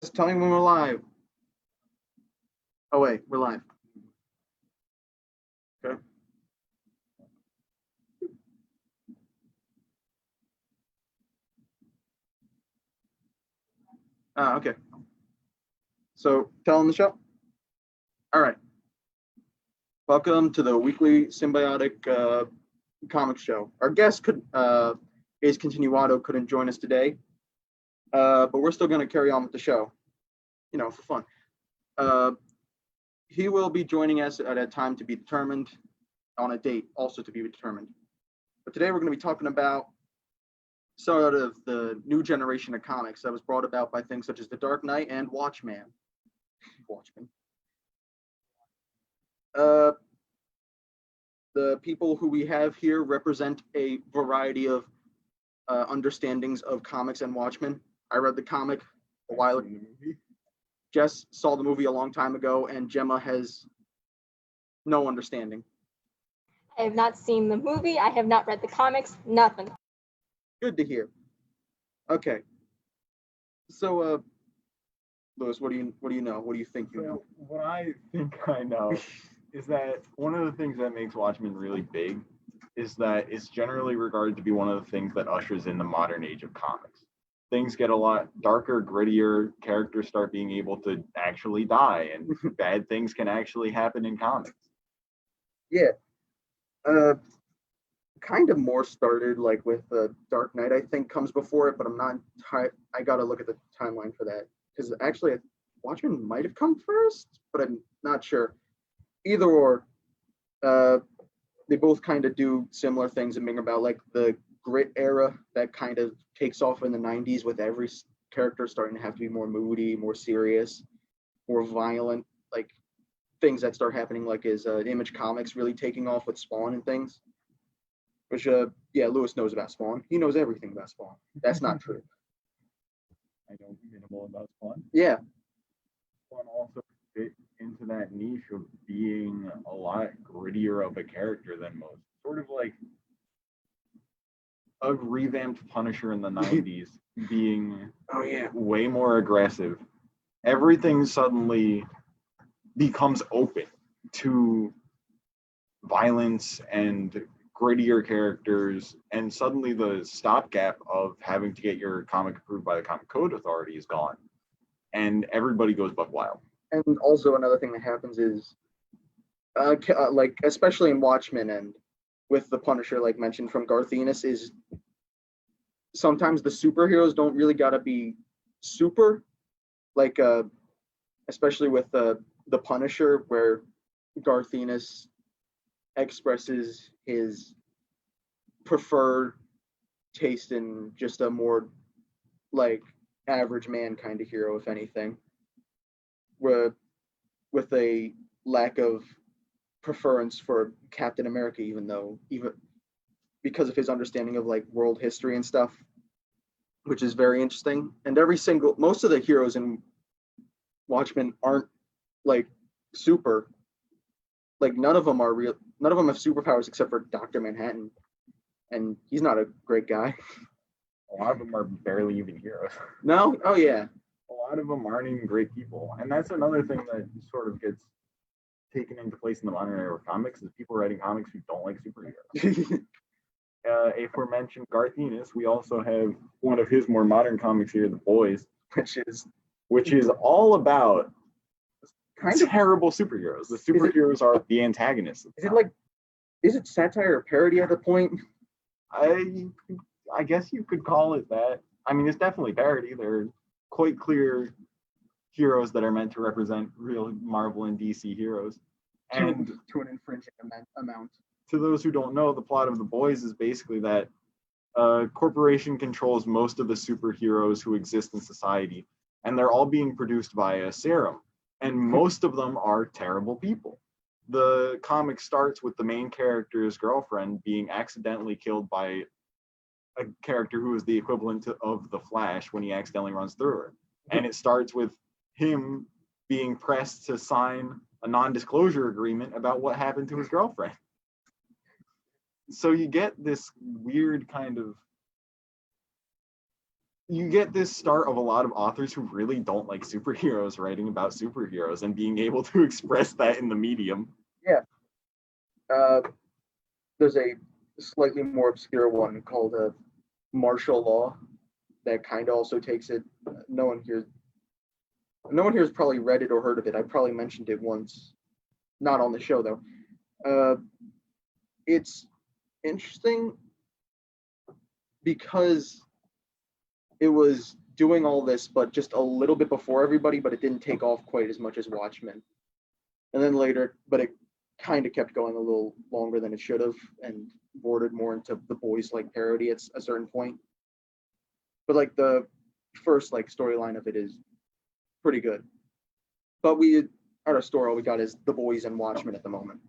Just tell me when we're live. Oh wait, we're live. Okay. Okay. So tell them the show. All right. Welcome to the weekly symbiotic comic show. Our guest is Continuado couldn't join us today, but we're still going to carry on with the show, for fun. He will be joining us at a time to be determined, on a date also to be determined. But today we're going to be talking about sort of the new generation of comics that was brought about by things such as The Dark Knight and Watchmen. The people who we have here represent a variety of understandings of comics and Watchmen. I read the comic a while ago. Jess saw the movie a long time ago, and Gemma has no understanding. I have not seen the movie. I have not read the comics. Nothing. Good to hear. Okay. So, Lewis, what do you know? What do you think you know? What I think I know is that one of the things that makes Watchmen really big is that it's generally regarded to be one of the things that ushers in the modern age of comics. Things get a lot darker, grittier, characters start being able to actually die, and bad things can actually happen in comics. Yeah. Kind of more started like with the Dark Knight, I think, comes before it, but I'm not I gotta look at the timeline for that. Because actually Watchmen might have come first, but I'm not sure. Either or, they both kind of do similar things and bring about like the grit era that kind of takes off in the 90s with every character starting to have to be more moody, more serious, more violent, like things that start happening like is Image Comics really taking off with Spawn and things. Which, Lewis knows about Spawn. He knows everything about Spawn. That's not true. I know minimal about Spawn. Yeah. Spawn also fit into that niche of being a lot grittier of a character than most. Sort of like a revamped Punisher in the 90s being way more aggressive. Everything suddenly becomes open to violence and grittier characters, and suddenly the stopgap of having to get your comic approved by the Comic Code Authority is gone, and everybody goes buck wild. And also another thing that happens is, like especially in Watchmen and with the Punisher, like mentioned from Garth Ennis, is sometimes the superheroes don't really gotta be super, like especially with the Punisher, where Garth Ennis expresses his preferred taste in just a more like average man kind of hero, if anything, with a lack of preference for Captain America, even because of his understanding of like world history and stuff, which is very interesting. And most of the heroes in Watchmen aren't like super, like none of them are real. None of them have superpowers except for Dr. Manhattan, and he's not a great guy. A lot of them are barely even heroes. No? Oh yeah. A lot of them aren't even great people, and that's another thing that sort of gets taken into place in the modern era of comics is people writing comics who don't like superheroes. If we're mentioning Garth Ennis, we also have one of his more modern comics here, The Boys, which is all about kind of terrible superheroes. The superheroes are the antagonists. Is it satire or parody at the point? I guess you could call it that. I mean, it's definitely parody. They're quite clear heroes that are meant to represent real Marvel and DC heroes. And to an infringing amount. To those who don't know, the plot of The Boys is basically that a corporation controls most of the superheroes who exist in society, and they're all being produced by a serum. And most of them are terrible people. The comic starts with the main character's girlfriend being accidentally killed by a character who is the equivalent of the Flash when he accidentally runs through her. And it starts with him being pressed to sign a non-disclosure agreement about what happened to his girlfriend. So you get this weird kind of you get this start of a lot of authors who really don't like superheroes writing about superheroes and being able to express that in the medium. Yeah. There's a slightly more obscure one called Martial Law that kind of also takes it. No one here has probably read it or heard of it. I probably mentioned it once, not on the show though. It's interesting because it was doing all this, but just a little bit before everybody, but it didn't take off quite as much as Watchmen. And then later, but it kind of kept going a little longer than it should have and bordered more into the boys like parody at a certain point. But like the first like storyline of it is pretty good. But we at our store all we got is the boys and Watchmen at the moment,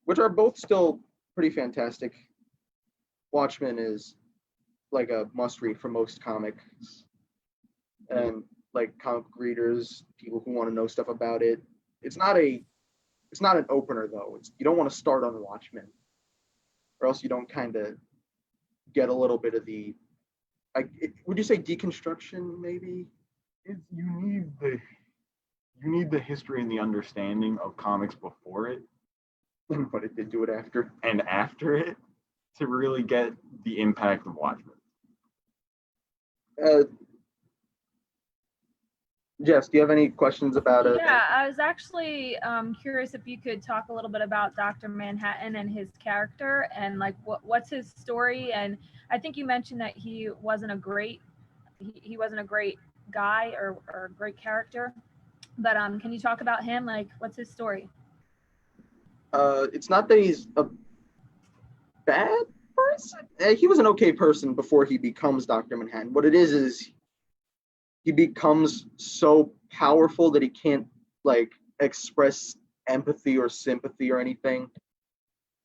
which are both still pretty fantastic. Watchmen is like a must read for most comics and like comic readers, people who want to know stuff about it. It's not an opener though. You don't want to start on Watchmen, or else you don't kind of get a little bit of the. Would you say deconstruction maybe? You need the history and the understanding of comics before it, But it did do it after. and after it to really get the impact of Watchmen. Jess, do you have any questions about it? Yeah, I was actually curious if you could talk a little bit about Dr. Manhattan and his character and like what's his story. And I think you mentioned that he wasn't a great guy or a great character, but can you talk about him? Like, what's his story? It's not that he's a bad person. He was an okay person before he becomes Dr. Manhattan. What it is he becomes so powerful that he can't like express empathy or sympathy or anything.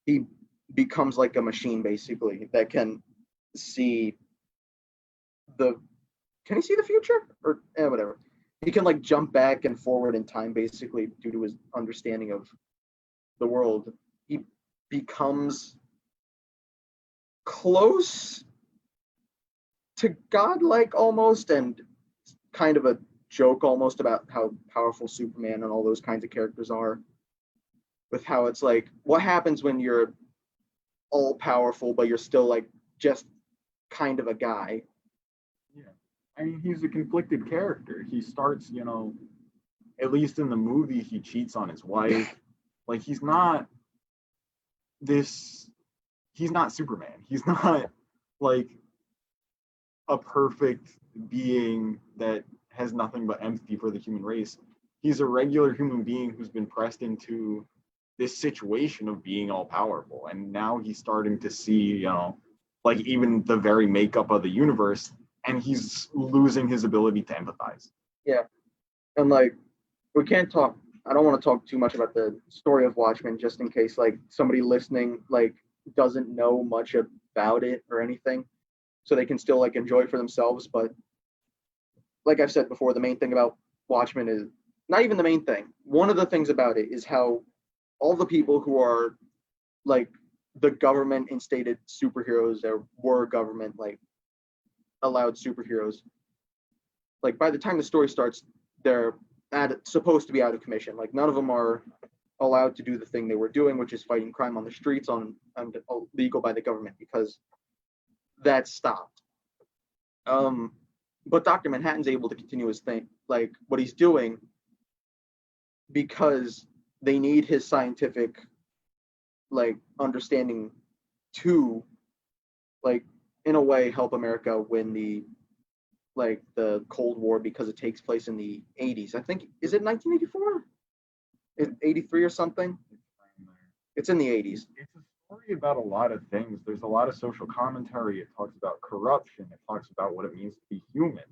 He becomes like a machine basically that can see the future or whatever. He can like jump back and forward in time basically due to his understanding of the world. He becomes close to godlike almost, and kind of a joke almost about how powerful Superman and all those kinds of characters are, with how it's like, what happens when you're all powerful but you're still like just kind of a guy. Yeah, I mean, he's a conflicted character. He starts, at least in the movie, he cheats on his wife. Like, he's not Superman. He's not like a perfect being that has nothing but empathy for the human race. He's a regular human being who's been pressed into this situation of being all powerful. And now he's starting to see, like even the very makeup of the universe, and he's losing his ability to empathize. Yeah. And like, I don't want to talk too much about the story of Watchmen just in case like somebody listening like doesn't know much about it or anything, so they can still like enjoy it for themselves. But like I've said before, the main thing about Watchmen is not even the main thing. One of the things about it is how all the people who are like the government instated superheroes, there were government like allowed superheroes, like by the time the story starts, they're supposed to be out of commission. Like none of them are allowed to do the thing they were doing, which is fighting crime on the streets on illegal by the government, because that stopped. But Dr. Manhattan's able to continue his thing, like what he's doing, because they need his scientific like understanding to like in a way help America win the Cold War, because it takes place in the 80s. I think, is it 1984? Is it 83 or something? It's in the 80s. It's a story about a lot of things. There's a lot of social commentary. It talks about corruption. It talks about what it means to be human.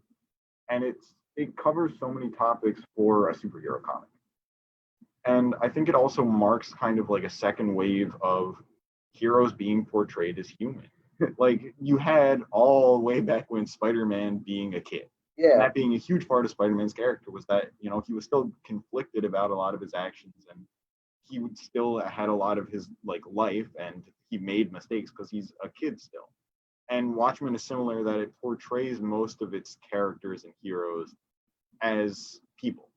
And it covers so many topics for a superhero comic. And I think it also marks kind of like a second wave of heroes being portrayed as human. Like you had all way back when Spider-Man being a kid. Yeah. And that being a huge part of Spider-Man's character was that, he was still conflicted about a lot of his actions, and he would still had a lot of his like life, and he made mistakes because he's a kid still. And Watchmen is similar that it portrays most of its characters and heroes as people.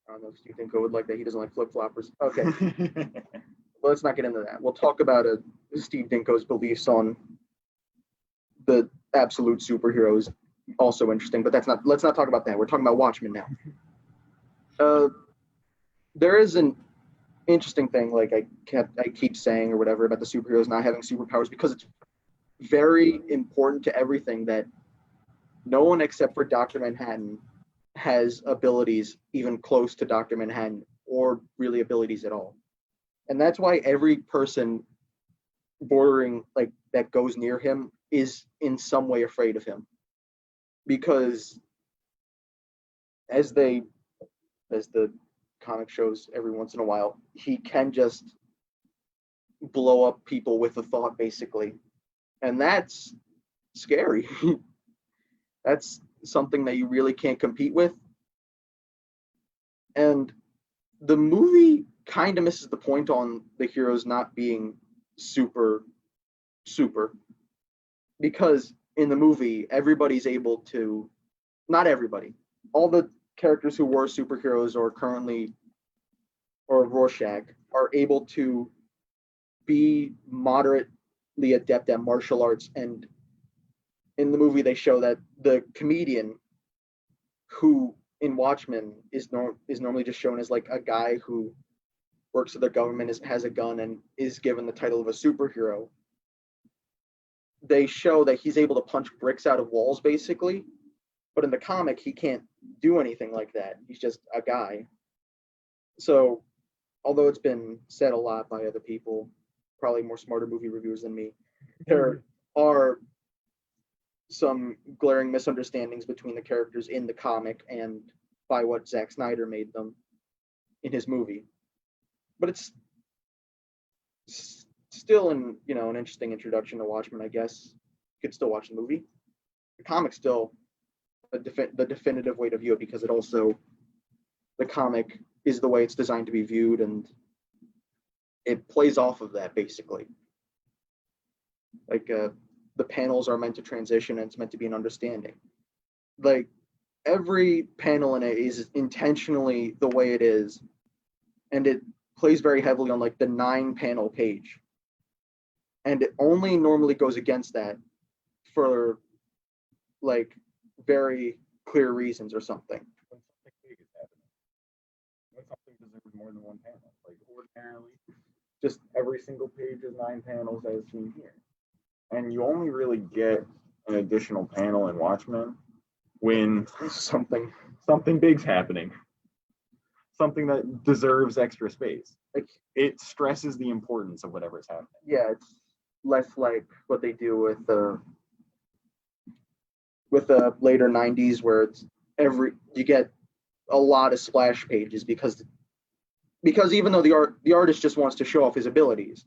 I don't know if Steve Dinko would like that. He doesn't like flip floppers. Okay, well, let's not get into that. We'll talk about Steve Dinko's beliefs on the absolute superheroes. Also interesting, but that's not. Let's not talk about that. We're talking about Watchmen now. There is an interesting thing, like I keep saying or whatever about the superheroes not having superpowers, because it's very important to everything that no one except for Dr. Manhattan has abilities even close to Dr. Manhattan, or really abilities at all. And that's why every person bordering like that goes near him is in some way afraid of him. Because as the comic shows every once in a while, he can just blow up people with a thought, basically. And that's scary. That's something that you really can't compete with. And the movie kind of misses the point on the heroes not being super, because in the movie, everybody's able to, not everybody, all the characters who were superheroes or currently, or Rorschach, are able to be moderately adept at martial arts. And in the movie, they show that the comedian, who in Watchmen is normally just shown as like a guy who works for the government, has a gun, and is given the title of a superhero. They show that he's able to punch bricks out of walls, basically. But in the comic, he can't do anything like that. He's just a guy. So, although it's been said a lot by other people, probably more smarter movie reviewers than me, there are some glaring misunderstandings between the characters in the comic and by what Zack Snyder made them in his movie. But it's still an interesting introduction to Watchmen, I guess. You could still watch the movie. The comic's still the definitive way to view it, because it also, the comic is the way it's designed to be viewed, and it plays off of that, basically. Like the panels are meant to transition, and it's meant to be an understanding. Like every panel in it is intentionally the way it is, and it plays very heavily on like the 9-panel page, and it only normally goes against that for like very clear reasons or something. When something big is happening, when something deserves more than one panel, like ordinarily, just every single page is 9 panels as seen here, and you only really get an additional panel in Watchmen when Something big's happening, something that deserves extra space. like, It stresses the importance of whatever's happening. yeah, it's less like what they do with the later 90s, where it's you get a lot of splash pages, because even though the artist just wants to show off his abilities,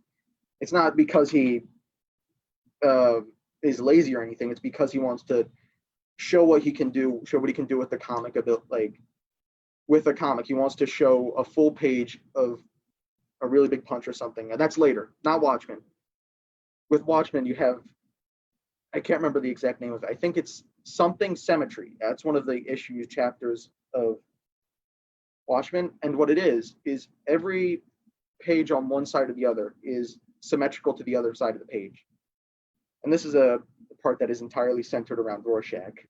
it's not because he is lazy or anything. It's because he wants to show what he can do with the comic. Like with a comic, he wants to show a full page of a really big punch or something, and that's later, not Watchmen. With Watchmen, you have, I can't remember the exact name of it. I think it's something Symmetry. That's one of the chapters of Watchmen. And what it is every page on one side or the other is symmetrical to the other side of the page. And this is a part that is entirely centered around Rorschach,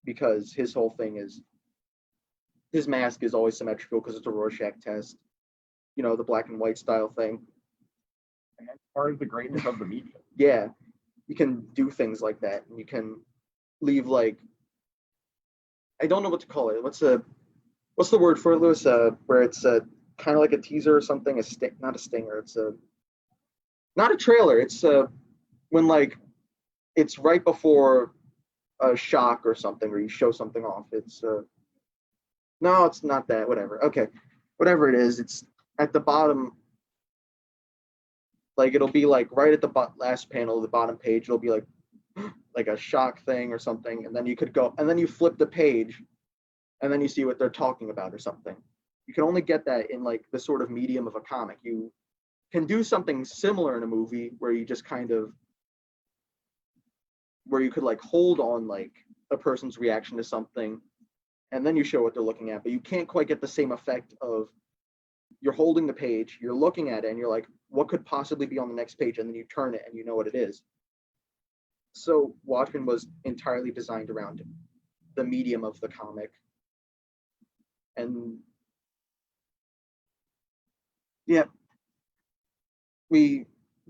because his whole thing is, his mask is always symmetrical because it's a Rorschach test. The black and white style thing. And that's part of the greatness of the medium. Yeah, you can do things like that, and you can leave, like, I don't know what to call it. What's the word for it, Lewis? Where it's kind of like a teaser or something. Not a stinger. It's not a trailer. It's when like it's right before a shock or something, or you show something off. It's no, it's not that. Whatever. Okay, whatever it is, it's at the bottom. Like it'll be like right at the last panel of the bottom page. It'll be like a shock thing or something, and then you could go, and then you flip the page, and then you see what they're talking about or something. You can only get that in like the sort of medium of a comic. You can do something similar in a movie where you just kind of where you could like hold on like a person's reaction to something, and then you show what they're looking at, but you can't quite get the same effect of you're holding the page, you're looking at it, and you're like, what could possibly be on the next page? And then you turn it and you know what it is. So Watchmen was entirely designed around the medium of the comic. And yeah, we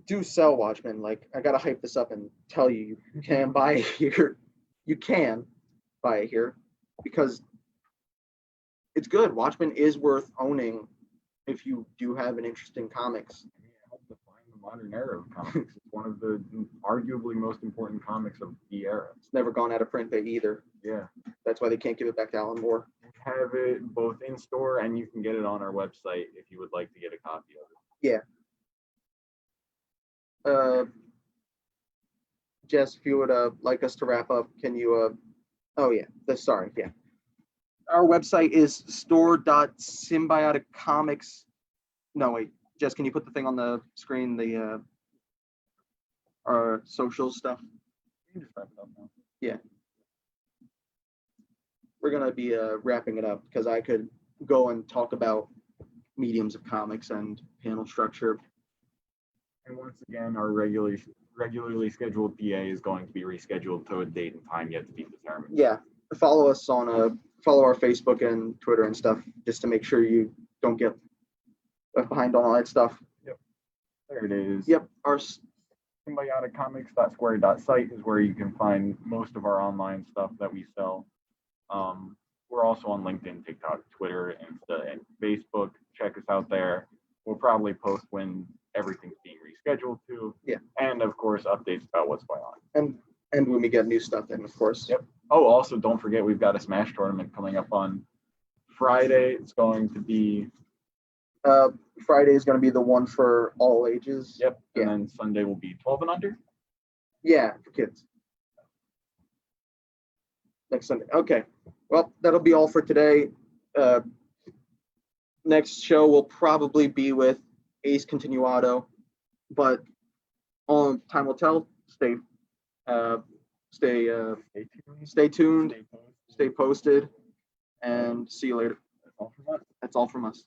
do sell Watchmen. Like, I gotta hype this up and tell you, you can buy it here. You can buy it here because it's good. Watchmen is worth owning if you do have an interest in comics. I mean, it helped define the modern era of comics. It's one of the arguably most important comics of the era. It's never gone out of print either. Yeah. That's why they can't give it back to Alan Moore. We have it both in store and you can get it on our website if you would like to get a copy of it. Yeah. Jess, if you would like us to wrap up, can you oh yeah, yeah. Our website is store.symbioticcomics. No, wait, Jess, can you put the thing on the screen, the our social stuff? You can just wrap it up now. Yeah. We're gonna be wrapping it up because I could go and talk about mediums of comics and panel structure. And once again, our regularly scheduled PA is going to be rescheduled to a date and time yet to be determined. Yeah, follow us on follow our Facebook and Twitter and stuff just to make sure you don't get left behind on all that stuff. Yep. There it is. Yep. Our symbioticcomics.square.site is where you can find most of our online stuff that we sell. We're also on LinkedIn, TikTok, Twitter, Insta, and Facebook. Check us out there. We'll probably post when everything's being rescheduled to. Yeah. And of course, updates about what's going on. And when we get new stuff in, of course. Yep. Oh, also don't forget we've got a Smash tournament coming up on Friday. It's going to be Friday is going to be the one for all ages. Yep. And Yeah. then Sunday will be 12 and under. Yeah, for kids. Next Sunday. Okay. Well, that'll be all for today. Next show will probably be with Ace Continuado, but time will tell. Stay tuned, stay posted, and see you later. That's all from us. That's all from us.